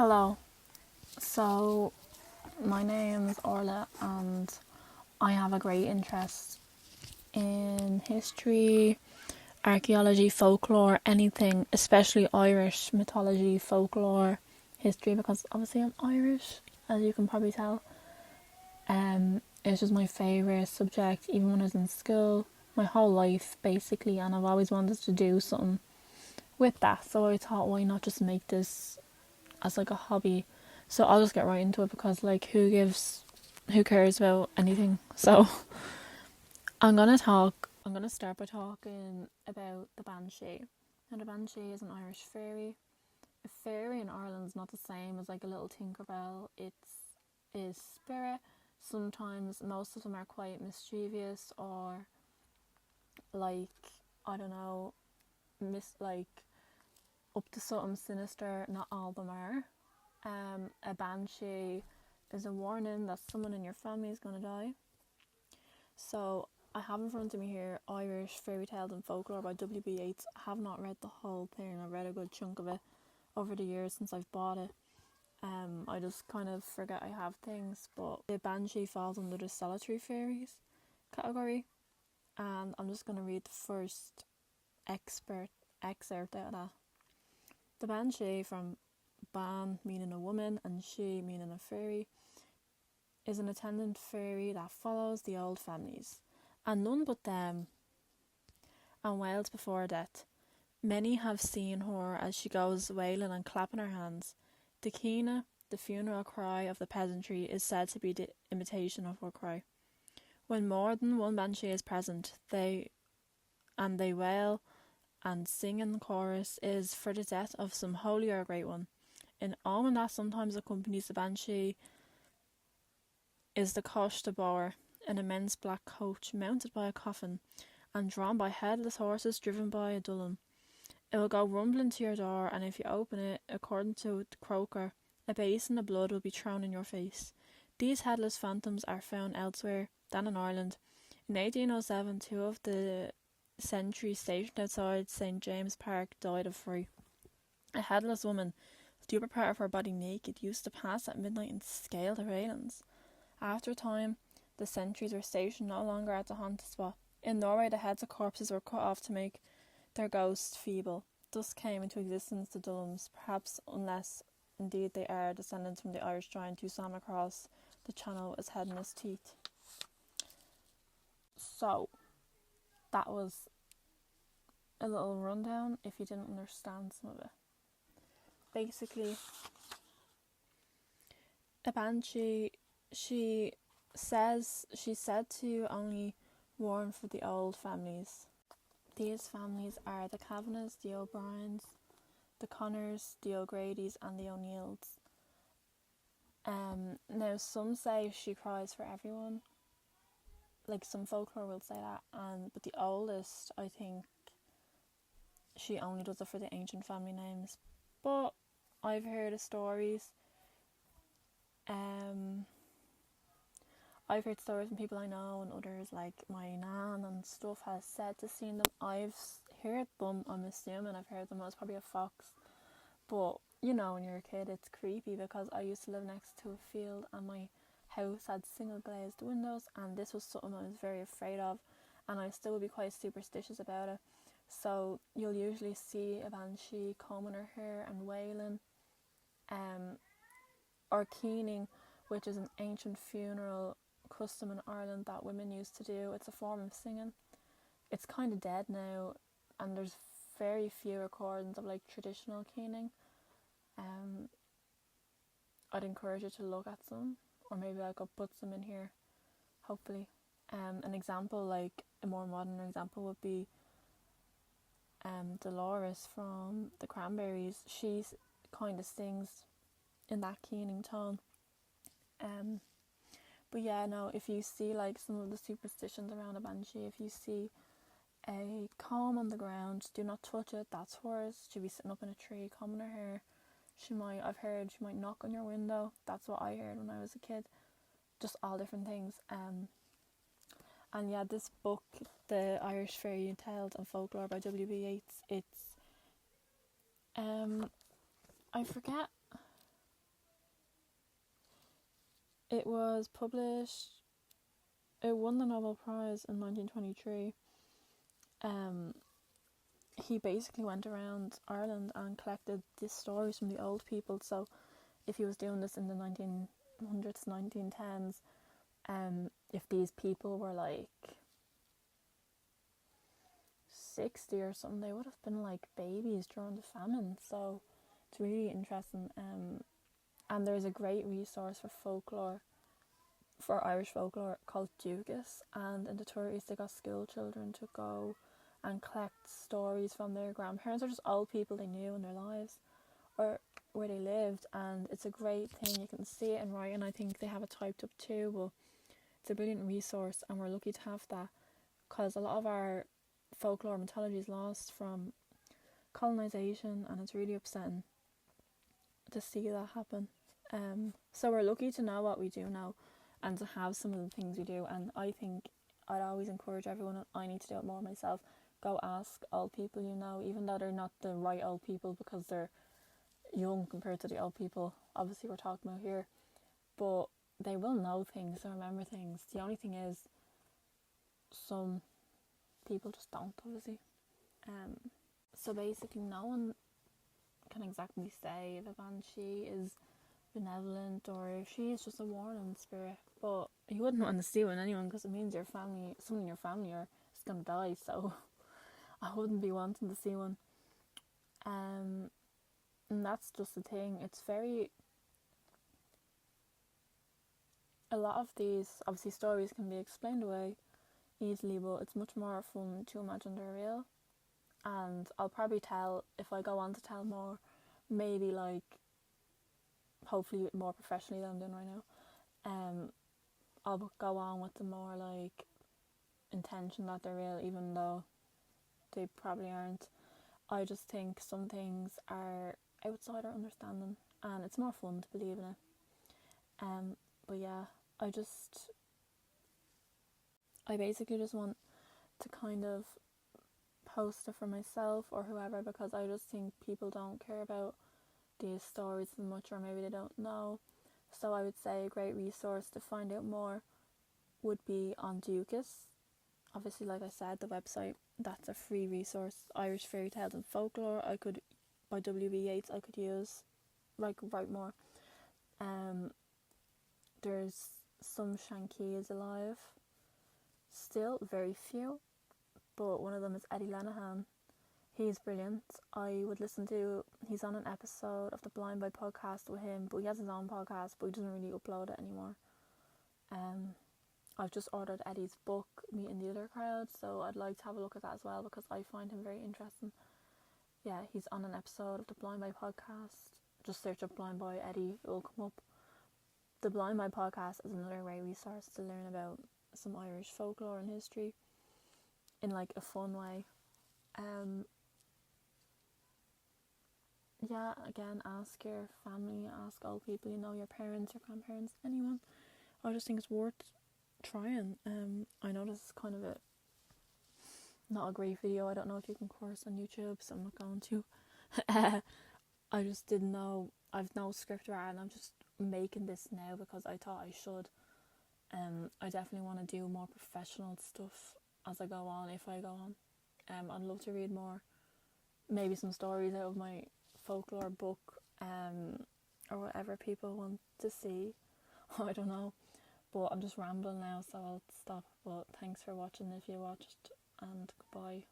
Hello. So, my name is Orla, and I have a great interest in history, archaeology, folklore, anything, especially Irish mythology, folklore, history, because obviously I'm Irish, as you can probably tell. It's just my favourite subject, even when I was in school, my whole life basically, and I've always wanted to do something with that. So I thought, why not just make this as like a hobby? So I'll just get right into it because who cares about anything? So I'm gonna start by talking about the Banshee. Now the Banshee is an Irish fairy. A fairy in Ireland is not the same as like a little Tinkerbell. It's is spirit. Sometimes most of them are quite mischievous or like, I don't know, like up to something sinister. Not all of them are. A banshee is a warning that someone in your family is going to die. So I have in front of me here Irish Fairy Tales and Folklore by W.B. Yeats. I have not read the whole thing. I've read a good chunk of it over the years since I've bought it. I just kind of forget I have things, but the banshee falls under the solitary fairies category, and I'm just going to read the first excerpt out of that. The banshee, from ban meaning a woman and she meaning a fairy, is an attendant fairy that follows the old families, and none but them, and wails before death. Many have seen her as she goes wailing and clapping her hands. The Keena, the funeral cry of the peasantry, is said to be the imitation of her cry. When more than one banshee is present, they wail and sing in the chorus is for the death of some holy or great one. An omen that sometimes accompanies the banshee is the coche de boer, an immense black coach mounted by a coffin and drawn by headless horses driven by a dulham. It will go rumbling to your door, and if you open it, according to the croaker, a basin of blood will be thrown in your face. These headless phantoms are found elsewhere than in Ireland. In 1807, two of the sentries stationed outside St. James Park died of fright. A headless woman, with the upper part of her body naked, used to pass at midnight and scale the railings. After a time, the sentries were stationed no longer at the haunted spot. In Norway, the heads of corpses were cut off to make their ghosts feeble. Thus came into existence the dulhams, perhaps, unless indeed they are descendants from the Irish giant who swam across the channel with his head in his teeth. So, that was a little rundown if you didn't understand some of it. Basically, a banshee, she's said to only warn for the old families. These families are the Kavanaghs, the O'Briens, the Connors, the O'Grady's and the O'Neills. Now some say she cries for everyone, like some folklore will say that, but the oldest, I think, she only does it for the ancient family names. But I've heard of stories. I've heard stories from people I know, and others, like my nan and stuff, has said to seen them. I've heard them. I'm assuming I've heard them. It was probably a fox, but you know, when you're a kid, it's creepy because I used to live next to a field, and my house had single glazed windows, and this was something I was very afraid of, and I still would be quite superstitious about it. So you'll usually see a banshee combing her hair and wailing, or keening, which is an ancient funeral custom in Ireland that women used to do. It's a form of singing. It's kind of dead now, and there's very few recordings of like traditional keening. I'd encourage you to look at some, or maybe I could put some in here, hopefully. An example, like a more modern example, would be Dolores from the Cranberries. She kind of sings in that keening tone. But yeah, no, if you see like some of the superstitions around a banshee, if you see a comb on the ground, do not touch it, that's hers. She'll be sitting up in a tree combing her hair. I've heard she might knock on your window. That's what I heard when I was a kid. Just all different things. And yeah, this book, the Irish Fairy Tales and Folklore by W.B. Yeats, it's I forget It was published, it won the Nobel Prize in 1923. Um, he basically went around Ireland and collected these stories from the old people. So if he was doing this in the 1900s, 1910s, if these people were like 60 or something, they would have been like babies during the famine. So it's really interesting. And there's a great resource for folklore, for Irish folklore, called Dukas, and in the 30s they got school children to go and collect stories from their grandparents or just old people they knew in their lives or where they lived, and it's a great thing. You can see it in writing. I think they have it typed up too, but it's a brilliant resource and we're lucky to have that, because a lot of our folklore mythology is lost from colonisation, and it's really upsetting to see that happen. So we're lucky to know what we do now and to have some of the things we do, and I think I'd always encourage everyone, and I need to do it more myself, go ask old people you know, even though they're not the right old people because they're young compared to the old people obviously we're talking about here, but they will know things and remember things. The only thing is some people just don't, obviously. So basically no one can exactly say if a banshee is benevolent or if she is just a warning spirit, but you wouldn't want to see one anyone because it means your family, someone in your family is going to die, so I wouldn't be wanting to see one. And that's just the thing, it's very, a lot of these obviously stories can be explained away easily, but it's much more fun to imagine they're real. And I'll probably tell, if I go on to tell more, maybe like hopefully more professionally than I'm doing right now, I'll go on with the more like intention that they're real, even though they probably aren't. I just think some things are outside our understanding and it's more fun to believe in it. But yeah, I basically just want to kind of post it for myself or whoever, because I just think people don't care about these stories as much, or maybe they don't know. So I would say a great resource to find out more would be on Dukas. Obviously, like I said, the website, that's a free resource. Irish Fairy Tales and Folklore, I could, by W.B. Yeats, I could use, like, write more. There's some Shankies alive, still very few, but one of them is Eddie Lenihan. He's brilliant. I would listen to, he's on an episode of the Blind Boy podcast with him, but he has his own podcast, but he doesn't really upload it anymore. I've just ordered Eddie's book, Meeting the Other Crowd, so I'd like to have a look at that as well because I find him very interesting. Yeah, he's on an episode of the Blind Boy podcast. Just search up Blind Boy Eddie, it will come up. The Blind Boy podcast is another great resource to learn about some Irish folklore and history in like a fun way. Yeah, again, ask your family, ask old people, you know, your parents, your grandparents, anyone. I just think it's worth trying. I know this is kind of not a great video. I don't know if you can curse on YouTube, so I'm not going to. I just didn't know. I've no script right, and I'm just making this now because I thought I should. I definitely want to do more professional stuff as I go on, if I go on. I'd love to read more, maybe some stories out of my folklore book, or whatever people want to see. I don't know, but I'm just rambling now, so I'll stop. But thanks for watching if you watched, and goodbye.